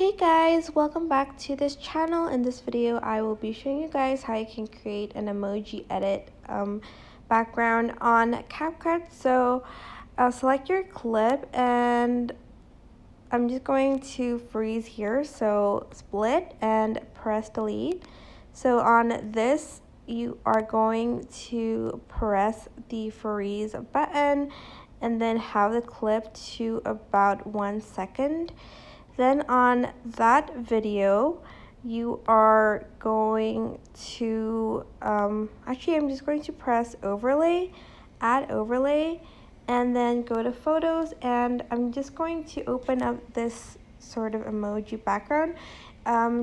Hey guys, welcome back to this channel. In this video I will be showing you guys how you can create an emoji edit background on Capcut. So select your clip and I'm just going to freeze here, so split and press delete. So on this you are going to press the freeze button and then have the clip to about 1 second. Then on that video, you are going to, actually I'm just going to press overlay, add overlay, and then go to photos, and I'm just going to open up this sort of emoji background.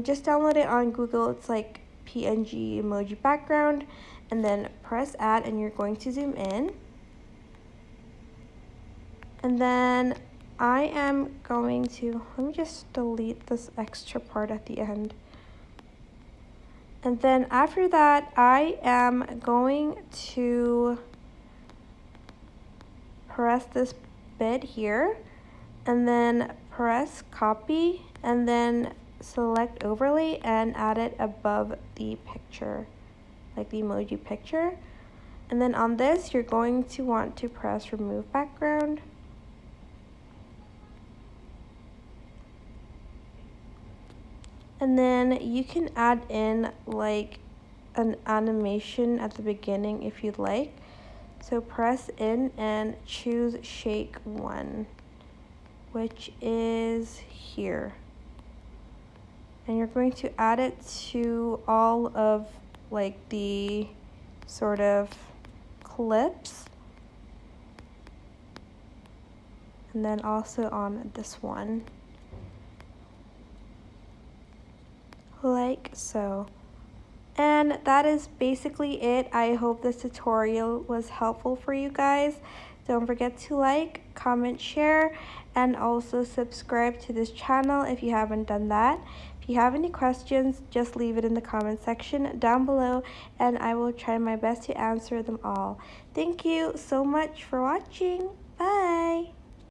Just download it on Google, it's like PNG emoji background, and then press add and you're going to zoom in. And then I am going to, let me just delete this extra part at the end. And then after that, I am going to press this bit here and then press copy and then select overlay and add it above the picture, like the emoji picture. And then on this, you're going to want to press remove background. And then you can add in like an animation at the beginning if you'd like. So press in and choose shake 1, which is here. And you're going to add it to all of like the sort of clips. And then also on this one. Like so. And that is basically it. I hope this tutorial was helpful for you guys. Don't forget to like, comment, share, and also subscribe to this channel if you haven't done that. If you have any questions, just leave it in the comment section down below and I will try my best to answer them all. Thank you so much for watching. Bye!